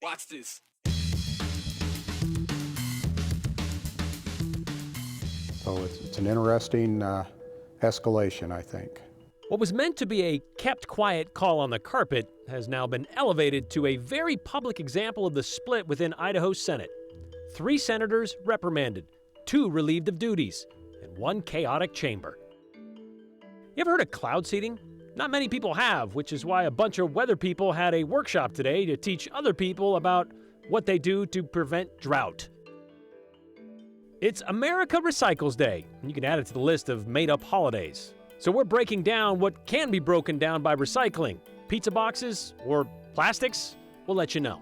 Watch this. So it's an interesting escalation, I think. What was meant to be a kept quiet call on the carpet has now been elevated to a very public example of the split within Idaho's Senate. 3 senators reprimanded, 2 relieved of duties, and 1 chaotic chamber. You ever heard of cloud seeding? Not many people have, which is why a bunch of weather people had a workshop today to teach other people about what they do to prevent drought. It's America Recycles Day, and you can add it to the list of made-up holidays. So we're breaking down what can be broken down by recycling. Pizza boxes or plastics? We'll let you know.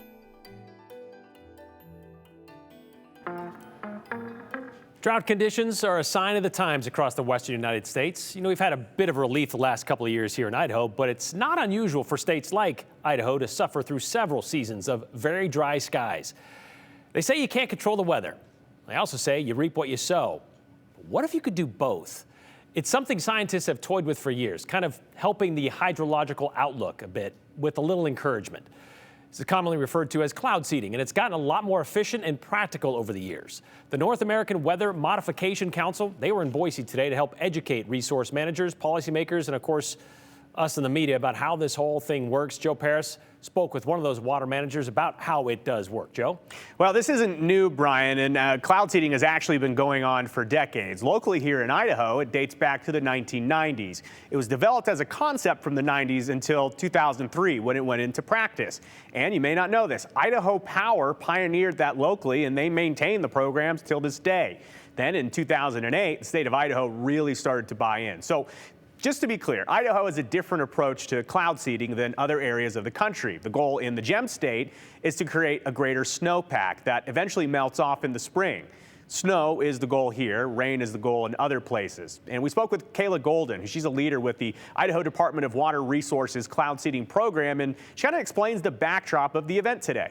Drought conditions are a sign of the times across the western United States. You know, we've had a bit of relief the last couple of years here in Idaho, but it's not unusual for states like Idaho to suffer through several seasons of very dry skies. They say you can't control the weather. They also say you reap what you sow. But what if you could do both? It's something scientists have toyed with for years, kind of helping the hydrological outlook a bit with a little encouragement. This is commonly referred to as cloud seeding, and it's gotten a lot more efficient and practical over the years. The North American Weather Modification Council, they were in Boise today to help educate resource managers, policymakers, and of course, us in the media about how this whole thing works. Joe Paris spoke with one of those water managers about how it does work. Joe? Well, this isn't new, Brian, and cloud seeding has actually been going on for decades. Locally here in Idaho, it dates back to the 1990s. It was developed as a concept from the 90s until 2003 when it went into practice. And you may not know this, Idaho Power pioneered that locally, and they maintain the programs till this day. Then in 2008, the state of Idaho really started to buy in. So just to be clear, Idaho has a different approach to cloud seeding than other areas of the country. The goal in the Gem State is to create a greater snowpack that eventually melts off in the spring. Snow is the goal here, rain is the goal in other places. And we spoke with Kayla Golden. She's a leader with the Idaho Department of Water Resources cloud seeding program, and she kind of explains the backdrop of the event today.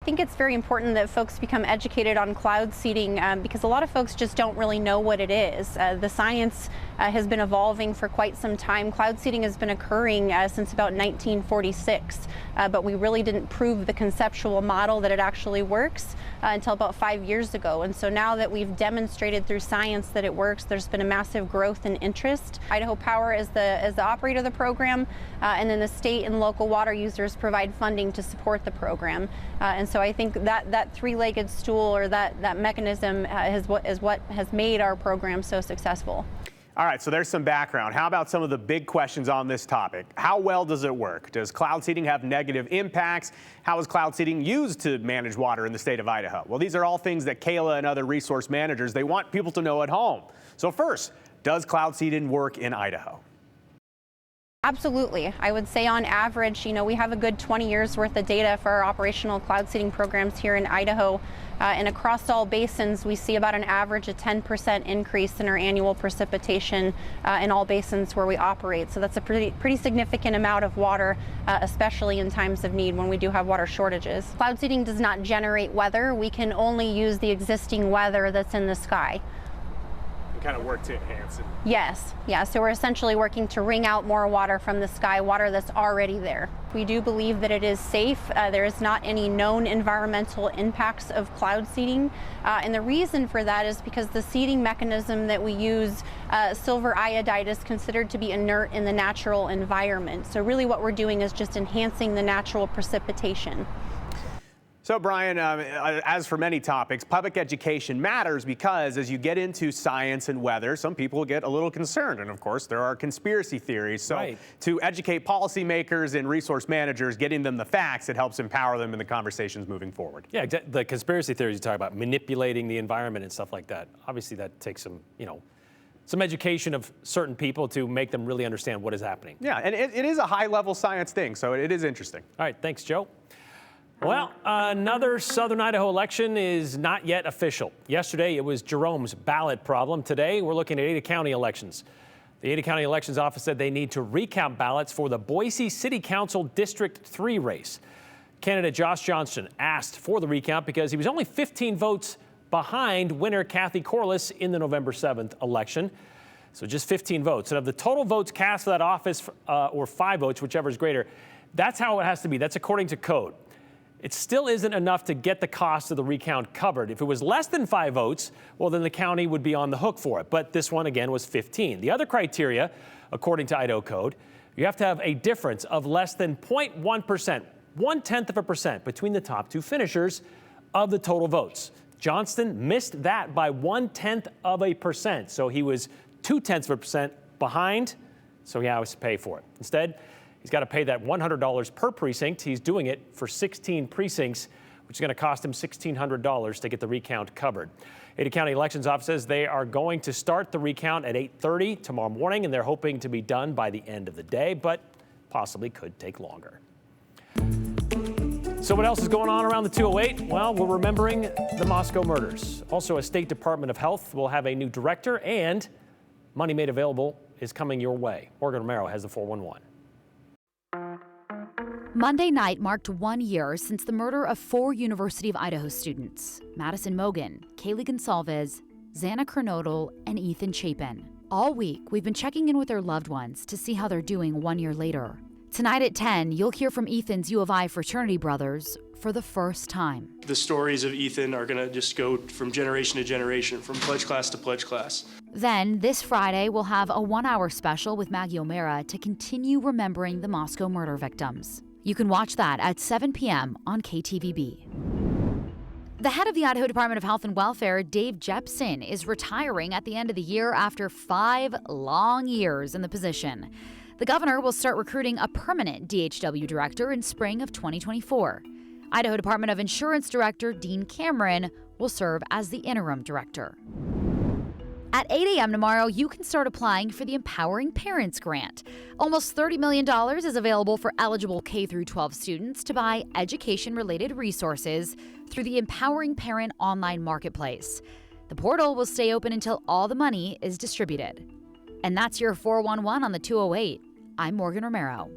I think it's very important that folks become educated on cloud seeding because a lot of folks just don't really know what it is. The science has been evolving for quite some time. Cloud seeding has been occurring since about 1946, but we really didn't prove the conceptual model that it actually works until about 5 years ago. And so now that we've demonstrated through science that it works, there's been a massive growth in interest. Idaho Power is the operator of the program, and then the state and local water users provide funding to support the program. And so I think that three-legged stool or that mechanism is what has made our program so successful. All right, so there's some background. How about some of the big questions on this topic? How well does it work? Does cloud seeding have negative impacts? How is cloud seeding used to manage water in the state of Idaho? Well, these are all things that Kayla and other resource managers, they want people to know at home. So first, does cloud seeding work in Idaho? Absolutely. I would say on average, we have a good 20 years worth of data for our operational cloud seeding programs here in Idaho. And across all basins, we see about an average of 10% increase in our annual precipitation in all basins where we operate. So that's a pretty significant amount of water, especially in times of need when we do have water shortages. Cloud seeding does not generate weather. We can only use the existing weather that's in the sky. Kind of work to enhance it. Yes, yeah, so we're essentially working to wring out more water from the sky, water that's already there. We do believe that it is safe. There is not any known environmental impacts of cloud seeding. And the reason for that is because the seeding mechanism that we use, silver iodide, is considered to be inert in the natural environment. So really what we're doing is just enhancing the natural precipitation. So, Brian, as for many topics, public education matters because as you get into science and weather, some people get a little concerned. And of course, there are conspiracy theories. So to educate policymakers and resource managers, getting them the facts, it helps empower them in the conversations moving forward. Yeah, the conspiracy theories you talk about, manipulating the environment and stuff like that. Obviously, that takes some education of certain people to make them really understand what is happening. Yeah, and it is a high-level science thing, so it is interesting. All right, thanks, Joe. Well, another Southern Idaho election is not yet official. Yesterday, it was Jerome's ballot problem. Today, we're looking at Ada County elections. The Ada County Elections Office said they need to recount ballots for the Boise City Council District 3 race. Candidate Josh Johnston asked for the recount because he was only 15 votes behind winner Kathy Corliss in the November 7th election. So just 15 votes. And of the total votes cast for that office, or 5 votes, whichever is greater, that's how it has to be. That's according to code. It still isn't enough to get the cost of the recount covered. If it was less than 5 votes, well, then the county would be on the hook for it. But this one, again, was 15. The other criteria, according to Idaho code, you have to have a difference of less than 0.1%, 0.1% between the top 2 finishers of the total votes. Johnston missed that by 0.1%. So he was 0.2% behind, so he has to pay for it. Instead, he's got to pay that $100 per precinct. He's doing it for 16 precincts, which is going to cost him $1,600 to get the recount covered. Ada County Elections Office says they are going to start the recount at 8:30 tomorrow morning, and they're hoping to be done by the end of the day, but possibly could take longer. So what else is going on around the 208? Well, we're remembering the Moscow murders. Also, a State Department of Health will have a new director, and money made available is coming your way. Morgan Romero has the 411. Monday night marked 1 year since the murder of 4 University of Idaho students, Madison Mogan, Kaylee Gonsalves, Xana Kernodle, and Ethan Chapin. All week, we've been checking in with their loved ones to see how they're doing 1 year later. Tonight at 10, you'll hear from Ethan's U of I fraternity brothers for the first time. The stories of Ethan are going to just go from generation to generation, from pledge class to pledge class. Then, this Friday, we'll have a 1-hour special with Maggie O'Mara to continue remembering the Moscow murder victims. You can watch that at 7 p.m. on KTVB. The head of the Idaho Department of Health and Welfare, Dave Jepson, is retiring at the end of the year after 5 long years in the position. The governor will start recruiting a permanent DHW director in spring of 2024. Idaho Department of Insurance Director Dean Cameron will serve as the interim director. At 8 a.m. tomorrow, you can start applying for the Empowering Parents Grant. Almost $30 million is available for eligible K-12 students to buy education-related resources through the Empowering Parent online marketplace. The portal will stay open until all the money is distributed. And that's your 411 on the 208. I'm Morgan Romero.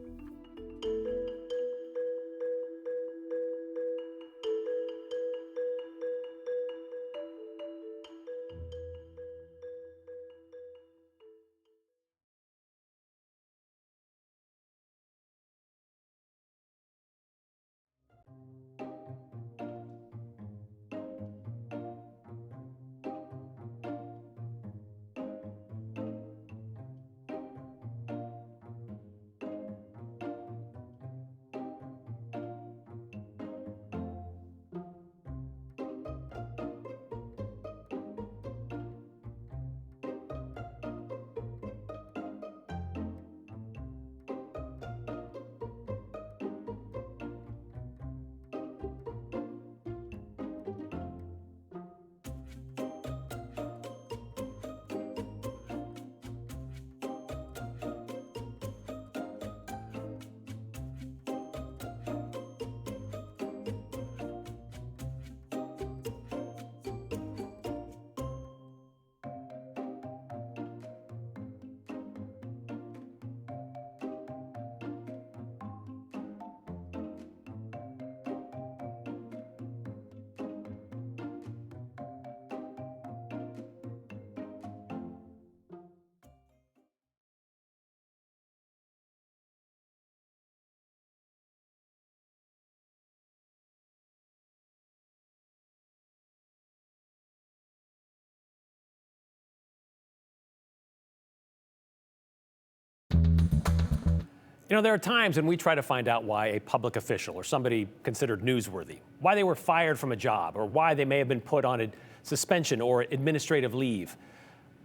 You know, there are times when we try to find out why a public official or somebody considered newsworthy, why they were fired from a job, or why they may have been put on a suspension or administrative leave.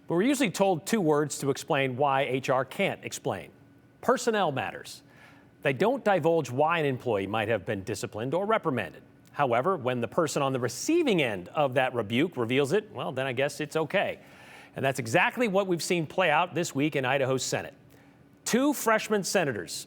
But we're usually told 2 words to explain why HR can't explain. Personnel matters. They don't divulge why an employee might have been disciplined or reprimanded. However, when the person on the receiving end of that rebuke reveals it, well, then I guess it's okay. And that's exactly what we've seen play out this week in Idaho's Senate. 2 freshman senators,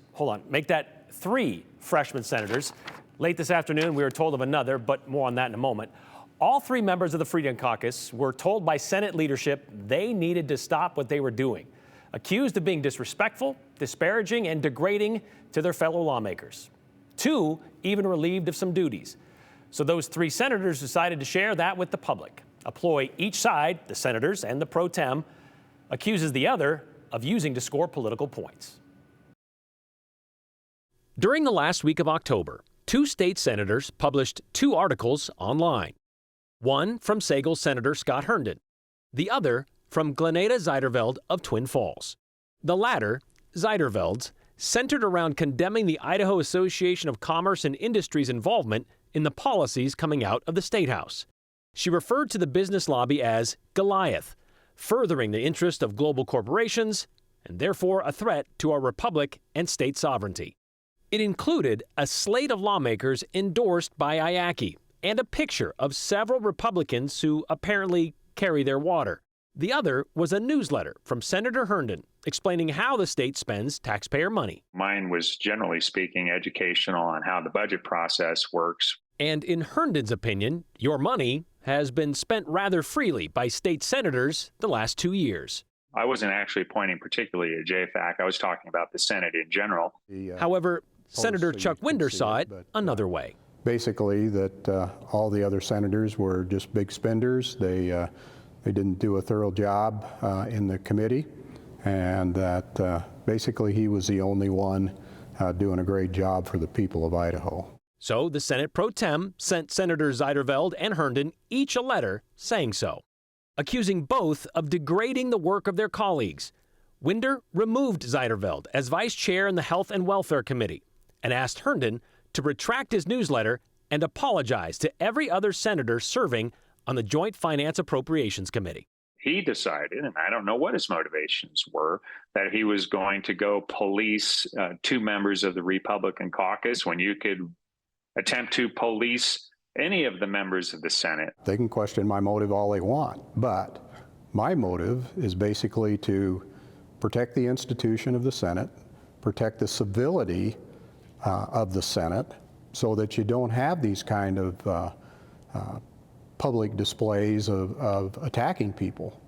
make that 3 freshman senators. Late this afternoon, we were told of another, but more on that in a moment. All 3 members of the Freedom Caucus were told by Senate leadership they needed to stop what they were doing, accused of being disrespectful, disparaging, and degrading to their fellow lawmakers. 2 even relieved of some duties. So those 3 senators decided to share that with the public, employ each side, the senators and the pro tem, accuses the other of using to score political points. During the last week of October, 2 state senators published 2 articles online. One from Sagal's Senator Scott Herndon, the other from Glenada Zeiderveld of Twin Falls. The latter, Zeiderveld's, centered around condemning the Idaho Association of Commerce and Industry's involvement in the policies coming out of the State House. She referred to the business lobby as Goliath, furthering the interest of global corporations and therefore a threat to our republic and state sovereignty. It included a slate of lawmakers endorsed by IACI and a picture of several Republicans who apparently carry their water. The other was a newsletter from Senator Herndon explaining how the state spends taxpayer money. Mine was, generally speaking, educational on how the budget process works. And in Herndon's opinion, your money has been spent rather freely by state senators the last 2 years. I wasn't actually pointing particularly at JFAC. I was talking about the Senate in general. However, Senator Chuck Winder saw it another way. Basically, that all the other senators were just big spenders. They didn't do a thorough job in the committee, and that basically he was the only one doing a great job for the people of Idaho. So the Senate pro tem sent Senators Zeiderveld and Herndon each a letter saying so, accusing both of degrading the work of their colleagues. Winder removed Zeiderveld as vice chair in the Health and Welfare Committee and asked Herndon to retract his newsletter and apologize to every other senator serving on the Joint Finance Appropriations Committee. He decided, and I don't know what his motivations were, that he was going to go police 2 members of the Republican caucus when you could attempt to police any of the members of the Senate. They can question my motive all they want, but my motive is basically to protect the institution of the Senate, protect the civility of the Senate, so that you don't have these kind of public displays of attacking people.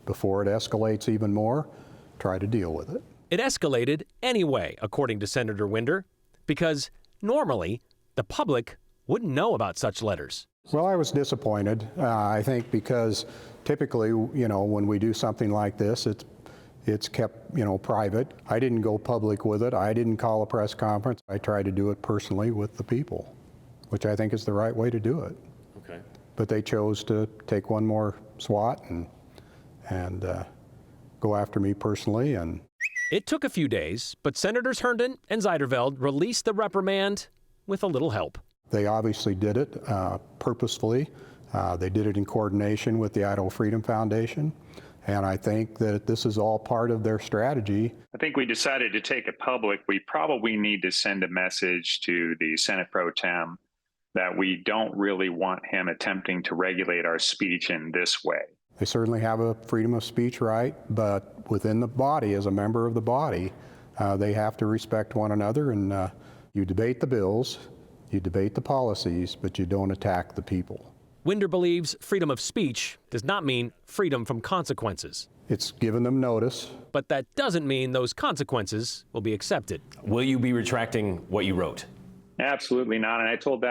Before it escalates even more, try to deal with it. It escalated anyway, according to Senator Winder, because normally the public wouldn't know about such letters. Well, I was disappointed, I think, because typically, when we do something like this, it's kept, private. I didn't go public with it. I didn't call a press conference. I tried to do it personally with the people, which I think is the right way to do it. Okay. But they chose to take one more swat and go after me personally. And it took a few days, but Senators Herndon and Zeiderveld released the reprimand with a little help. They obviously did it purposefully. They did it in coordination with the Idaho Freedom Foundation. And I think that this is all part of their strategy. I think we decided to take it public. We probably need to send a message to the Senate pro tem that we don't really want him attempting to regulate our speech in this way. They certainly have a freedom of speech right, but within the body, as a member of the body, they have to respect one another, and you debate the bills, you debate the policies, but you don't attack the people. Winder believes freedom of speech does not mean freedom from consequences. It's given them notice. But that doesn't mean those consequences will be accepted. Will you be retracting what you wrote? Absolutely not. And I told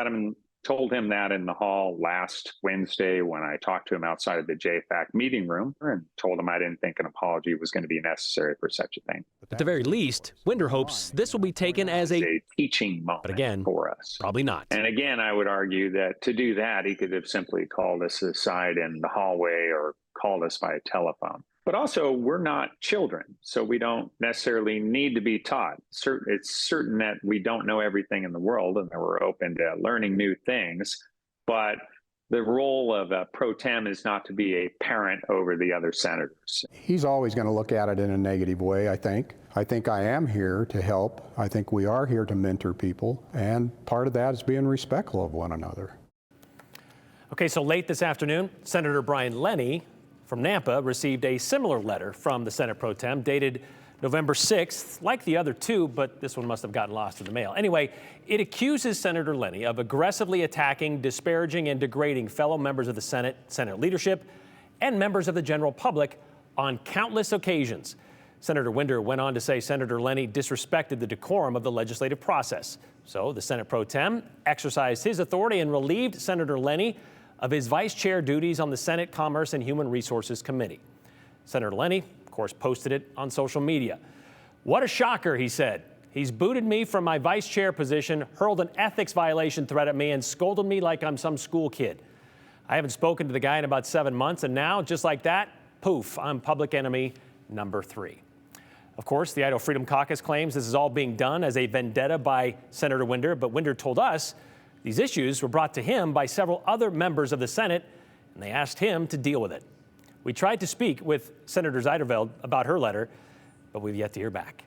him that in the hall last Wednesday when I talked to him outside of the JFAC meeting room, and told him I didn't think an apology was going to be necessary for such a thing. At the very least, Winder hopes this will be taken as a teaching moment, but again, for us. Probably not. And again, I would argue that to do that, he could have simply called us aside in the hallway or called us by telephone. But also, we're not children, so we don't necessarily need to be taught. It's certain that we don't know everything in the world and that we're open to learning new things. But the role of a pro tem is not to be a parent over the other senators. He's always going to look at it in a negative way, I think. I think I am here to help. I think we are here to mentor people. And part of that is being respectful of one another. Okay, so late this afternoon, Senator Brian Lenny from Nampa received a similar letter from the Senate pro tem dated November 6th, like the other two, but this one must have gotten lost in the mail. Anyway, it accuses Senator Lenny of aggressively attacking, disparaging, and degrading fellow members of the Senate, Senate leadership, and members of the general public on countless occasions. Senator Winder went on to say Senator Lenny disrespected the decorum of the legislative process. So the Senate pro tem exercised his authority and relieved Senator Lenny of his vice chair duties on the Senate Commerce and Human Resources Committee. Senator Lenny course, posted it on social media. "What a shocker," he said. "He's booted me from my vice chair position, hurled an ethics violation threat at me, and scolded me like I'm some school kid. I haven't spoken to the guy in about 7 months, and now, just like that, poof, I'm public enemy number 3. Of course, the Idaho Freedom Caucus claims this is all being done as a vendetta by Senator Winder, but Winder told us these issues were brought to him by several other members of the Senate, and they asked him to deal with it. We tried to speak with Senator Zeiderveld about her letter, but we've yet to hear back.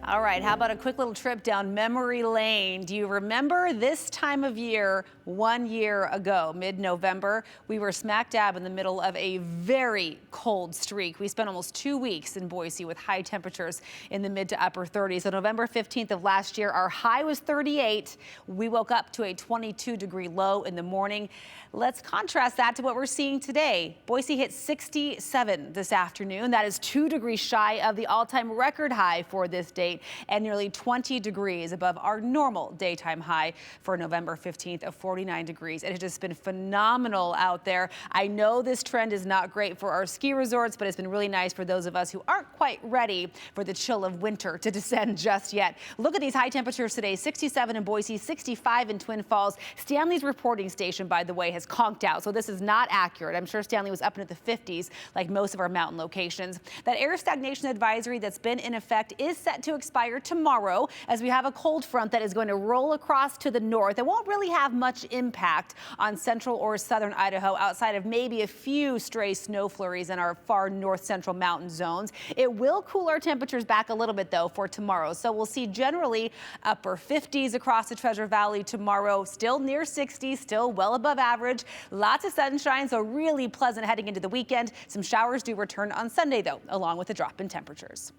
All right, how about a quick little trip down memory lane? Do you remember this time of year 1 year ago, mid-November? We were smack dab in the middle of a very cold streak. We spent almost 2 weeks in Boise with high temperatures in the mid to upper 30s. On November 15th of last year, our high was 38. We woke up to a 22-degree low in the morning. Let's contrast that to what we're seeing today. Boise hit 67 this afternoon. That is 2 degrees shy of the all-time record high for this date, and nearly 20 degrees above our normal daytime high for November 15th of 49 degrees. It has just been phenomenal out there. I know this trend is not great for our ski resorts, but it's been really nice for those of us who aren't quite ready for the chill of winter to descend just yet. Look at these high temperatures today: 67 in Boise, 65 in Twin Falls. Stanley's reporting station, by the way, has conked out, so this is not accurate. I'm sure Stanley was up into the 50s like most of our mountain locations. That air stagnation advisory that's been in effect is set to expire ceasefire tomorrow as we have a cold front that is going to roll across to the north. It won't really have much impact on central or southern Idaho outside of maybe a few stray snow flurries in our far north central mountain zones. It will cool our temperatures back a little bit, though, for tomorrow. So we'll see generally upper 50s across the Treasure Valley tomorrow, still near 60, still well above average. Lots of sunshine, so really pleasant heading into the weekend. Some showers do return on Sunday, though, along with a drop in temperatures.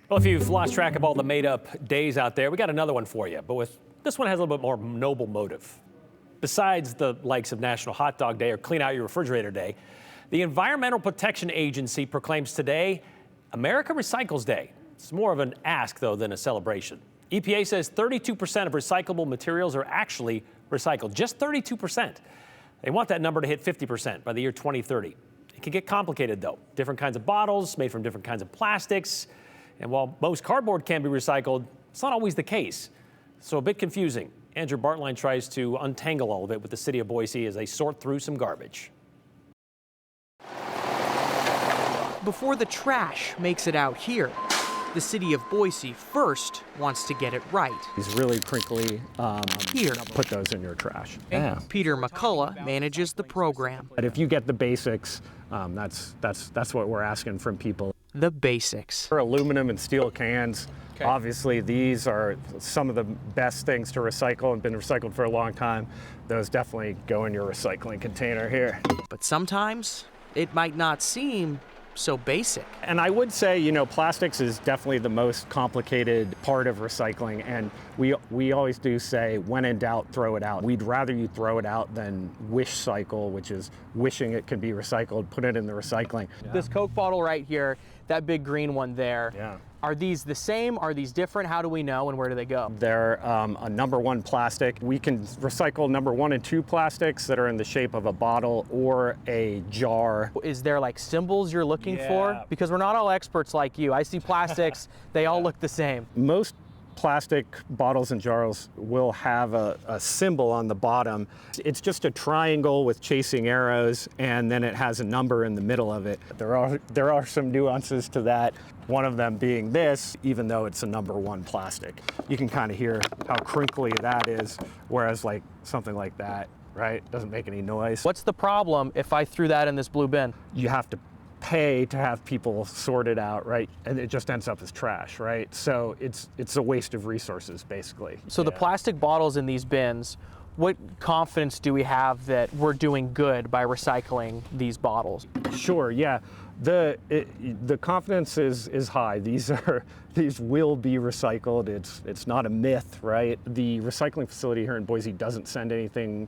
Well, if you've lost track of all the made-up days out there, we got another one for you. But this one has a little bit more noble motive. Besides the likes of National Hot Dog Day or Clean Out Your Refrigerator Day, the Environmental Protection Agency proclaims today America Recycles Day. It's more of an ask, though, than a celebration. EPA says 32% of recyclable materials are actually recycled, just 32%. They want that number to hit 50% by the year 2030. It can get complicated, though. Different kinds of bottles made from different kinds of plastics. And while most cardboard can be recycled, it's not always the case. So a bit confusing. Andrew Bartline tries to untangle all of it with the city of Boise as they sort through some garbage. Before the trash makes it out here, the city of Boise first wants to get it right. These really crinkly, Here, put those in your trash. Yeah. Peter McCullough manages the program. But if you get the basics, that's what we're asking from people. The basics. For aluminum and steel cans, obviously these are some of the best things to recycle and been recycled for a long time. Those definitely go in your recycling container here. But sometimes it might not seem so basic. And I would say, you know, plastics is definitely the most complicated part of recycling, and we always do say, when in doubt, throw it out. We'd rather you throw it out than wish cycle, which is wishing it could be recycled, put it in the recycling. Yeah. This Coke bottle right here, that big green one there. Yeah. Are these the same? Are these different? How do we know, and where do they go? They're a number one plastic. We can recycle number 1 and 2 plastics that are in the shape of a bottle or a jar. Is there like symbols you're looking for? Because we're not all experts like you. I see plastics, they all look the same. Most plastic bottles and jars will have a symbol on the bottom. It's just a triangle with chasing arrows, and then it has a number in the middle of it. There are some nuances to that. One of them being this, even though it's a number 1 plastic. You can kind of hear how crinkly that is, whereas like something like that, right, doesn't make any noise. What's the problem if I threw that in this blue bin? You have to pay to have people sort it out, right? And it just ends up as trash, right? So it's a waste of resources, basically. So the plastic bottles in these bins, what confidence do we have that we're doing good by recycling these bottles? Sure, yeah. The confidence is high. These will be recycled. It's not a myth, right? The recycling facility here in Boise doesn't send anything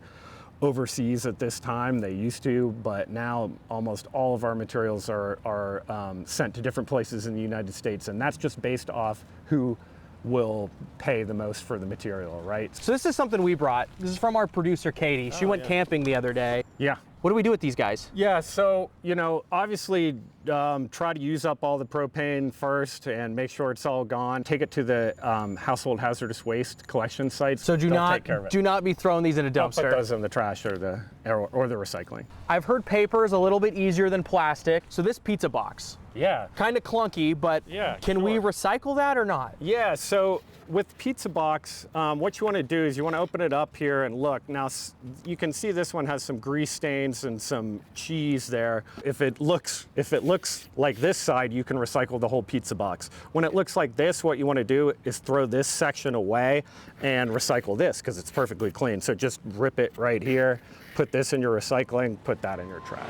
overseas at this time. They used to, but now almost all of our materials are sent to different places in the United States, and that's just based off who will pay the most for the material, right? So this is something we brought. This is from our producer, Katie. She went camping the other day. Yeah. What do we do with these guys? Yeah, so, you know, obviously try to use up all the propane first and make sure it's all gone. Take it to the household hazardous waste collection sites. So do not be throwing these in a dumpster. Don't put those in the trash or the recycling. I've heard paper is a little bit easier than plastic. So this pizza box. Yeah. Kind of clunky, but can we recycle that or not? Yeah, so with pizza box, what you want to do is you want to open it up here and look. Now you can see this one has some grease stains and some cheese there. If it looks like this side, you can recycle the whole pizza box. When it looks like this, what you want to do is throw this section away and recycle this because it's perfectly clean. So just rip it right here, put this in your recycling, put that in your trash.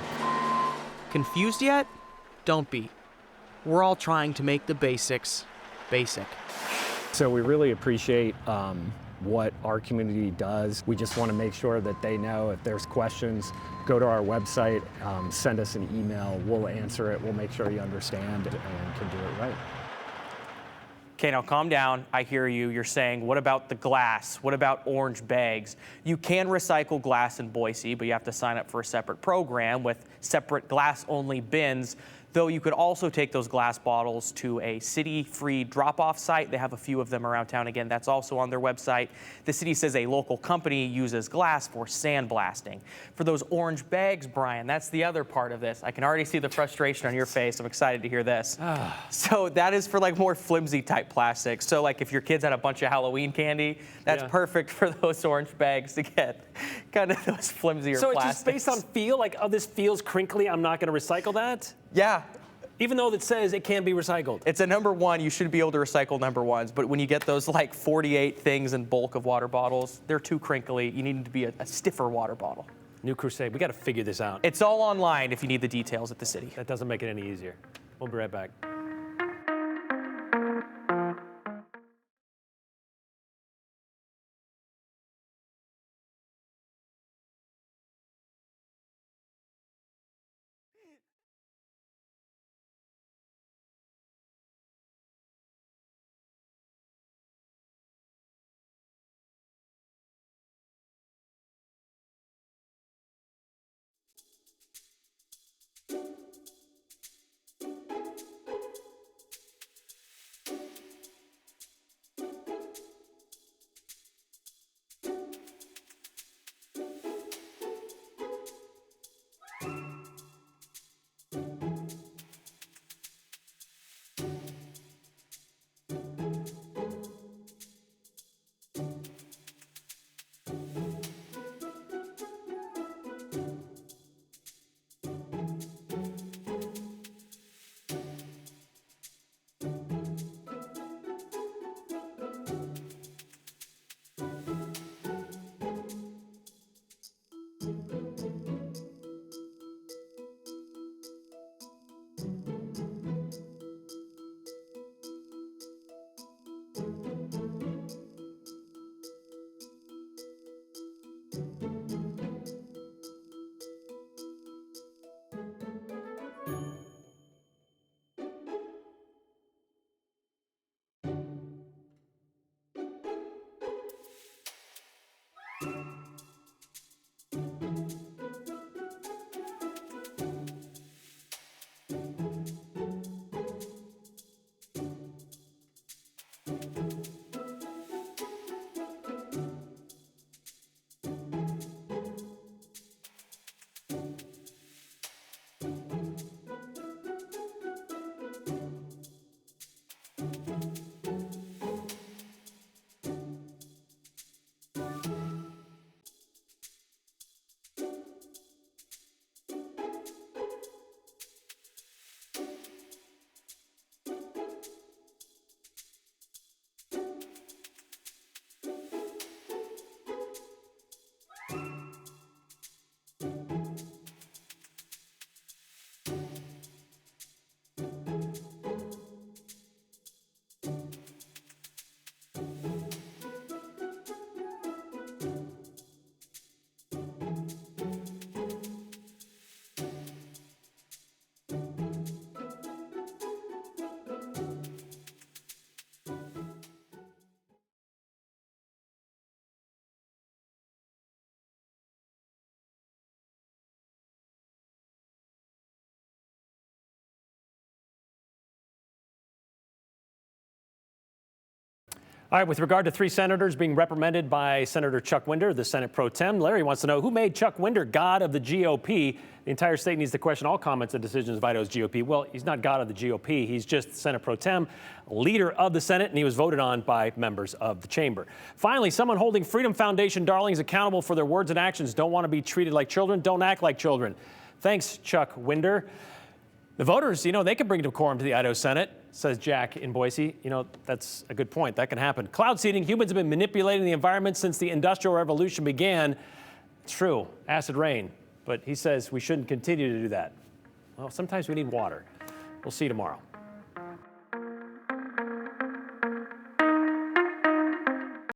Confused yet? Don't be. We're all trying to make the basics basic. So we really appreciate what our community does. We just want to make sure that they know if there's questions, go to our website, send us an email, we'll answer it, we'll make sure you understand and can do it right. Okay, now calm down. I hear you. You're saying, what about the glass? What about orange bags? You can recycle glass in Boise, but you have to sign up for a separate program with separate glass-only bins. though you could also take those glass bottles to a city-free drop-off site. They have a few of them around town. Again, that's also on their website. The city says a local company uses glass for sandblasting. For those orange bags, Brian, that's the other part of this. I can already see the frustration on your face. I'm excited to hear this. So that is for like more flimsy type plastic. So like if your kids had a bunch of Halloween candy, that's perfect for those orange bags to get kind of those flimsier plastics. So it's just based on feel, like, oh, this feels crinkly, I'm not going to recycle that? Yeah. Even though it says it can be recycled. It's a number one. You should be able to recycle number ones. But when you get those like 48 things in bulk of water bottles, they're too crinkly. You need to be a stiffer water bottle. New crusade. We got to figure this out. It's all online if you need the details at the city. That doesn't make it any easier. We'll be right back. All right, with regard to 3 senators being reprimanded by Senator Chuck Winder, the Senate pro tem, Larry wants to know who made Chuck Winder God of the GOP. The entire state needs to question all comments and decisions of Idaho's GOP. Well, he's not God of the GOP. He's just Senate pro tem, leader of the Senate, and he was voted on by members of the chamber. Finally, someone holding Freedom Foundation darlings accountable for their words and actions don't want to be treated like children, don't act like children. Thanks, Chuck Winder. The voters, they can bring decorum to the Idaho Senate, says Jack in Boise. That's a good point. That can happen. Cloud seeding. Humans have been manipulating the environment since the Industrial Revolution began. It's true. Acid rain. But he says we shouldn't continue to do that. Well, sometimes we need water. We'll see you tomorrow.